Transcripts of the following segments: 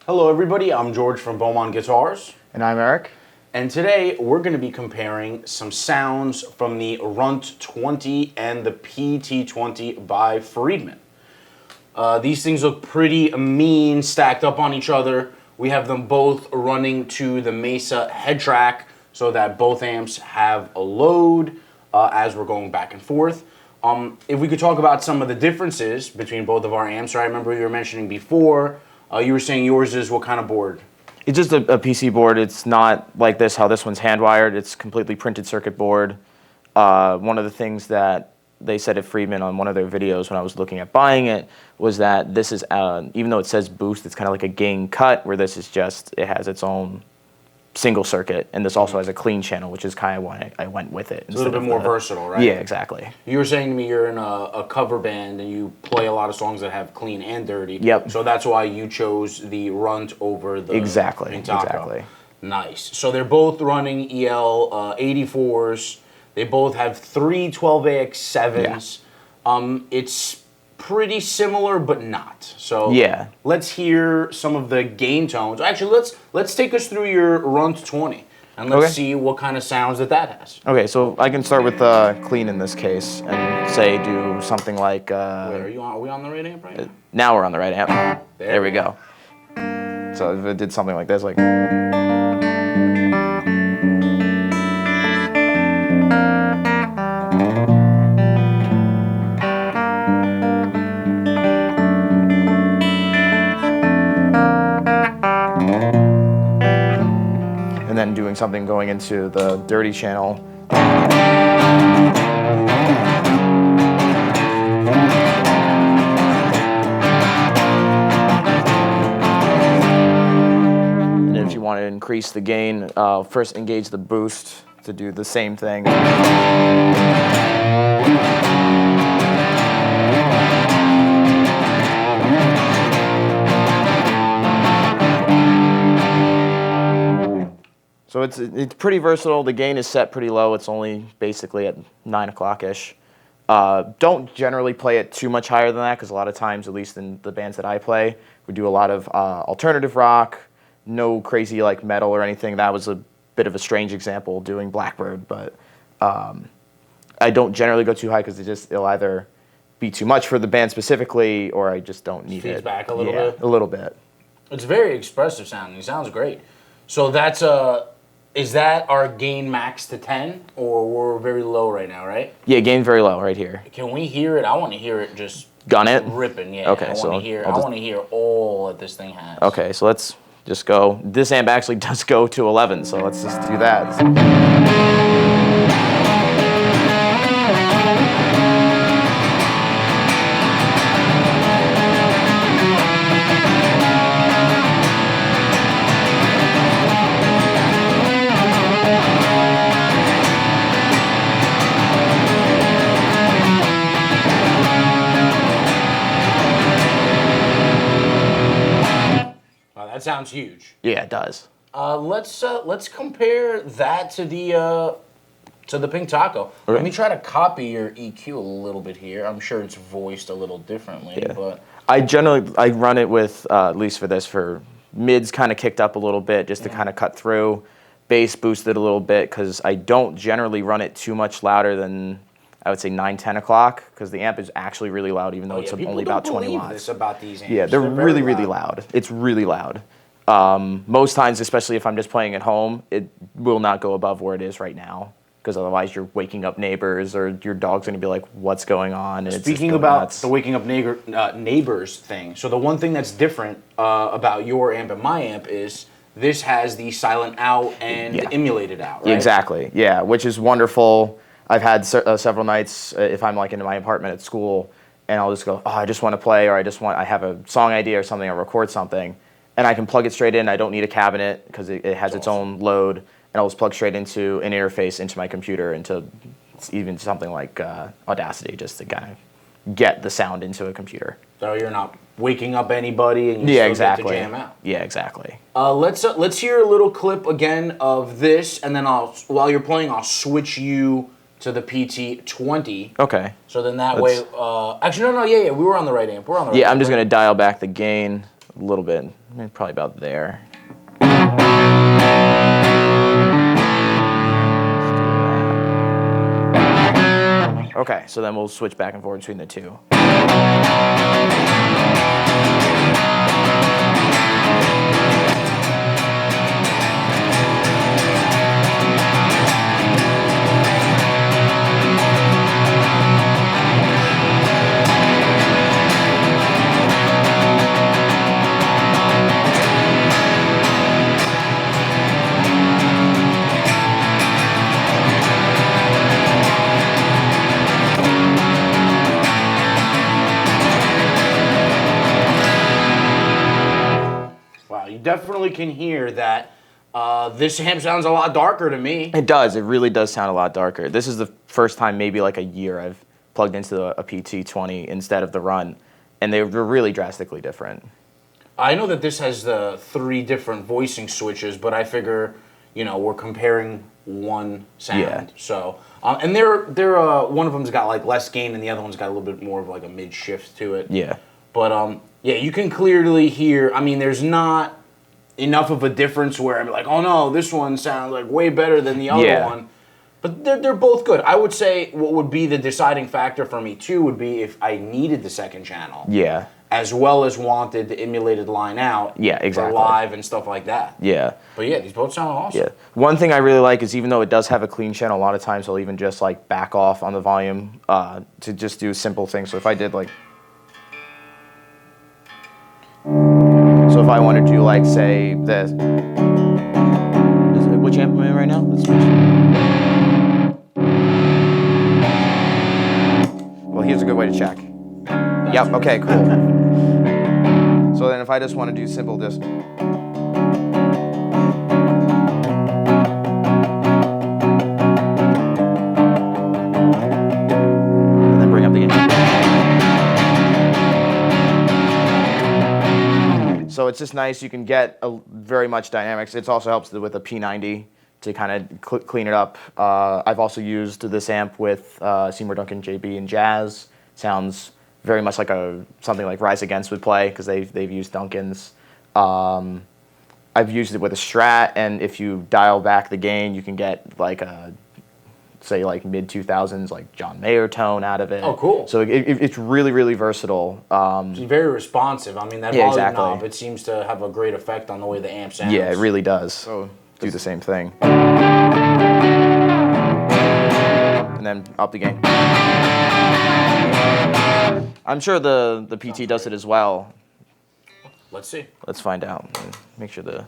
Hello everybody, I'm George from Beaumont Guitars. And I'm Eric. And today we're going to be comparing some sounds from the Runt 20 and the PT20 by Friedman. These things look pretty mean stacked up on each other. We have them both running to the Mesa head track so that both amps have a load as we're going back and forth. If we could talk about some of the differences between both of our amps. I remember you were mentioning before, you were saying yours is what kind of board? It's just a PC board. It's not like this, how this one's hand-wired. It's completely printed circuit board. One of the things that they said at Friedman on one of their videos when I was looking at buying it was that this is, even though it says boost, it's kind of like a gain cut, where this is just, it has its own single circuit, and this also has a clean channel, which is kind of why I went with it. It's a little bit more versatile, right? Yeah, exactly. You were saying to me you're in a cover band and you play a lot of songs that have clean and dirty. Yep. So that's why you chose the Runt over the Exactly. Exactly. Nice. So they're both running EL 84s. They both have three 12AX7s. Yeah. It's pretty similar, but not. So yeah, let's hear some of the gain tones. Actually, let's take us through your Runt 20 and let's see what kind of sounds that has. Okay, so I can start with clean in this case and say do something like. Wait, are we on the right amp right now? Now we're on the right amp. There we go. So if it did something like this, like. And then doing something going into the dirty channel. And if you want to increase the gain, first engage the boost to do the same thing. So it's pretty versatile. The gain is set pretty low. It's only basically at 9 o'clock-ish. Don't generally play it too much higher than that because a lot of times, at least in the bands that I play, we do a lot of alternative rock, no crazy like metal or anything. That was a bit of a strange example doing Blackbird, but I don't generally go too high because it'll either be too much for the band specifically or I just don't need it. Feeds back a little bit? A little bit. It's very expressive sounding. It sounds great. So that's is that our gain max to 10, or we're very low right now, right? Yeah, gain very low right here. Can we hear it? I want to hear it just gun it, ripping. Yeah. Okay, I want to hear all that this thing has. Okay, so let's just go. This amp actually does go to 11, so let's just do that. That sounds huge. Yeah, it does. Let's compare that to the Pink Taco. Okay. Let me try to copy your EQ a little bit here. I'm sure it's voiced a little differently, but I run it with at least for mids kind of kicked up a little bit just to kind of cut through, bass boosted a little bit because I don't generally run it too much louder than I would say 9-10 o'clock because the amp is actually really loud even though it's only about 20 watts. This about these amps. Yeah, they're really loud. It's really loud. Most times, especially if I'm just playing at home, it will not go above where it is right now because otherwise you're waking up neighbors or your dog's going to be like, what's going on? And Speaking about the waking up neighbors thing, so the one thing that's different about your amp and my amp is this has the silent out and the emulated out, right? Exactly, yeah, which is wonderful. I've had several nights if I'm like in my apartment at school and I'll just go, oh, I just want to play or I have a song idea or something, I'll record something and I can plug it straight in. I don't need a cabinet because it has its own load and I'll just plug straight into an interface into my computer into even something like Audacity just to kind of get the sound into a computer. So you're not waking up anybody and you still get to jam out. Yeah, exactly. Let's hear a little clip again of this and then while you're playing I'll switch you to the PT20. Okay. So then that way, actually, no, yeah, we were on the right amp. We're on the right amp. Yeah, I'm just going to dial back the gain a a little bit, probably about there. Okay, so then we'll switch back and forth between the two. Definitely can hear that this amp sounds a lot darker to me. It does. It really does sound a lot darker. This is the first time maybe like a year I've plugged into a PT20 instead of the Runt, and they were really drastically different. I know that this has the 3 different voicing switches, but I figure, we're comparing one sound. Yeah. So, and they're one of them's got like less gain, and the other one's got a little bit more of like a mid shift to it. Yeah. But yeah, you can clearly hear. I mean, there's not enough of a difference where I'm like, oh no, this one sounds like way better than the other one. But they're both good. I would say what would be the deciding factor for me too would be if I needed the second channel. Yeah. As well as wanted the emulated line out. Yeah, exactly. For live and stuff like that. Yeah. But yeah, these both sound awesome. Yeah. One thing I really like is even though it does have a clean channel, a lot of times I'll even just like back off on the volume to just do simple things. So if I did like. So if I wanted to do like say this, which amp am I in right now? Let's switch. Well, here's a good way to check. Yep. Okay. Cool. So then if I just want to do simple, just. And then bring up the gain. So it's just nice. You can get very much dynamics. It also helps with a P90 to kind of clean it up. I've also used this amp with Seymour Duncan JB and Jazz. Sounds very much like something like Rise Against would play because they've used Duncans. I've used it with a Strat, and if you dial back the gain, you can get like a say like mid 2000s like John Mayer tone out of it. Oh, cool. So it's really, really versatile. It's very responsive. I mean, that volume knob, it seems to have a great effect on the way the amp sounds. Yeah, it really does. So do the same thing. And then up the gain. I'm sure the PT does it as well. Let's see. Let's find out. Make sure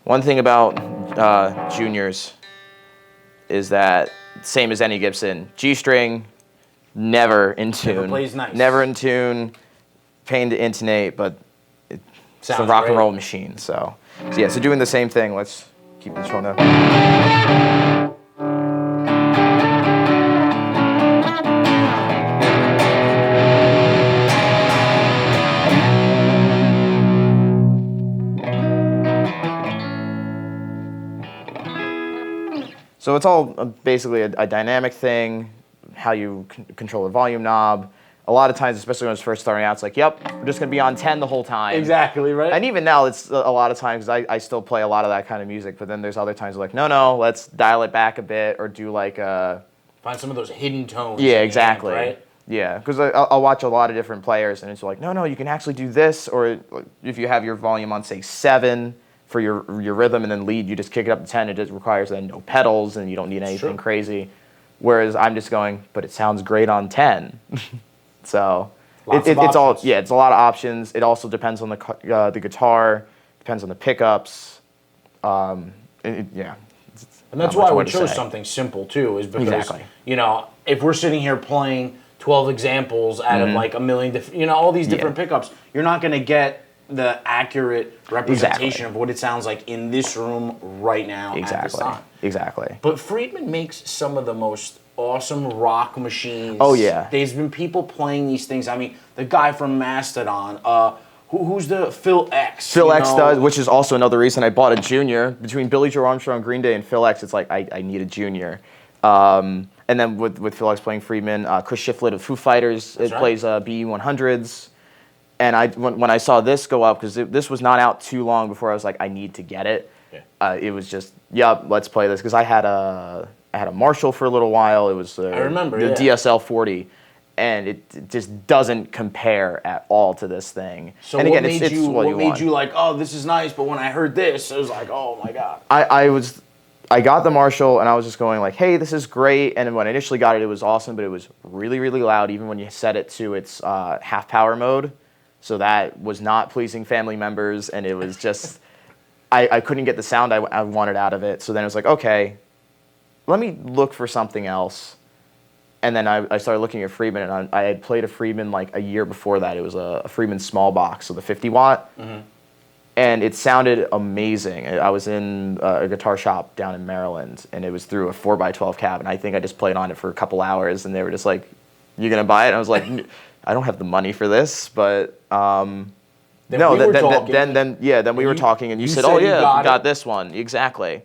one thing about juniors is that same as any Gibson, G string, never in tune. Never plays nice. Never in tune, pain to intonate, but it's a rock and roll machine. So yeah, so doing the same thing. Let's keep this one up. So it's all basically a dynamic thing, how you control the volume knob. A lot of times, especially when it's first starting out, it's like, yep, we're just going to be on 10 the whole time. Exactly, right? And even now, it's a lot of times, I still play a lot of that kind of music, but then there's other times like, no, let's dial it back a bit or do like a... Find some of those hidden tones. Yeah, exactly. Amp, right? Yeah, because I'll watch a lot of different players, and it's like, no, you can actually do this, or if you have your volume on, say, 7, for your rhythm and then lead, you just kick it up to 10. It just requires then no pedals and you don't need anything crazy. Whereas I'm just going, but it sounds great on 10. So it's all it's a lot of options. It also depends on the guitar, depends on the pickups. And that's why we chose something simple too, is because if we're sitting here playing 12 examples out of like a million different, all these different pickups, you're not going to get the accurate representation of what it sounds like in this room right now at this time. Exactly. But Friedman makes some of the most awesome rock machines. Oh, yeah. There's been people playing these things. I mean, the guy from Mastodon, who's the Phil X? Phil X does, which is also another reason I bought a junior. Between Billy Joe Armstrong, Green Day, and Phil X, it's like I need a junior. And then with Phil X playing Friedman, Chris Shiflett of Foo Fighters plays BE 100s. And when I saw this go up, because this was not out too long before I was like, I need to get it. Yeah. It was just, yep, let's play this. Because I had a Marshall for a little while. It was I remember, the yeah. DSL 40. And it just doesn't compare at all to this thing. So and what again, made it's what you made want. you like, oh, this is nice, but when I heard this, I was like, oh my god. I got the Marshall and I was just going like, hey, this is great. And when I initially got it, it was awesome, but it was really, really loud, even when you set it to its half power mode. So that was not pleasing family members, and it was just, I couldn't get the sound I wanted out of it. So then it was like, okay, let me look for something else. And then I started looking at Friedman, and I had played a Friedman like a year before that. It was a Friedman small box, so the 50 watt. Mm-hmm. And it sounded amazing. I was in a guitar shop down in Maryland, and it was through a 4x12 cab, and I think I just played on it for a couple hours, and they were just like, you gonna buy it? And I was like, I don't have the money for this, but then we were talking, and you said, oh yeah, you got this one. Exactly.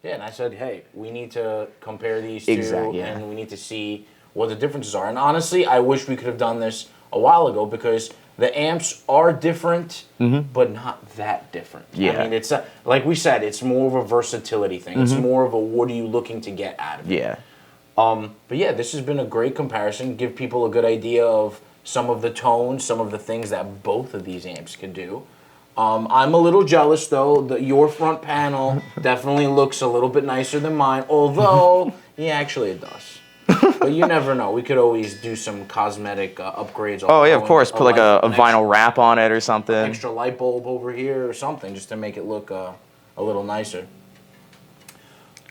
Yeah, and I said, hey, we need to compare these two, and we need to see what the differences are. And honestly, I wish we could have done this a while ago, because the amps are different, but not that different. Yeah. I mean, it's like we said, it's more of a versatility thing. It's more of a what are you looking to get out of it. Yeah. But yeah, this has been a great comparison. Give people a good idea of some of the tones, some of the things that both of these amps can do. I'm a little jealous though. Your front panel definitely looks a little bit nicer than mine, although yeah, actually it does. But you never know. We could always do some cosmetic upgrades. Oh yeah, of course. Put like a vinyl wrap on it or something. Extra light bulb over here or something, just to make it look a little nicer.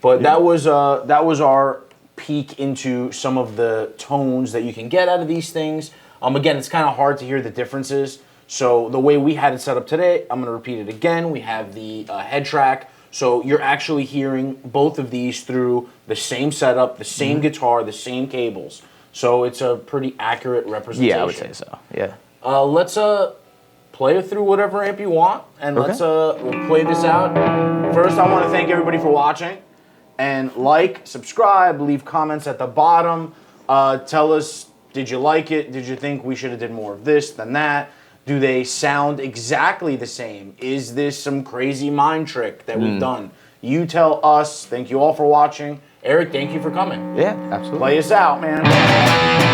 But that was our peek into some of the tones that you can get out of these things. Again, it's kind of hard to hear the differences. So the way we had it set up today, I'm going to repeat it again. We have the head track. So you're actually hearing both of these through the same setup, the same guitar, the same cables. So it's a pretty accurate representation. Yeah, I would say so. Yeah. Let's play it through whatever amp you want, and let's we'll play this out. First, I want to thank everybody for watching. And like, subscribe, leave comments at the bottom. Tell us, did you like it? Did you think we should have did more of this than that? Do they sound exactly the same? Is this some crazy mind trick that we've done? You tell us. Thank you all for watching. Eric, thank you for coming. Yeah, absolutely. Play us out, man.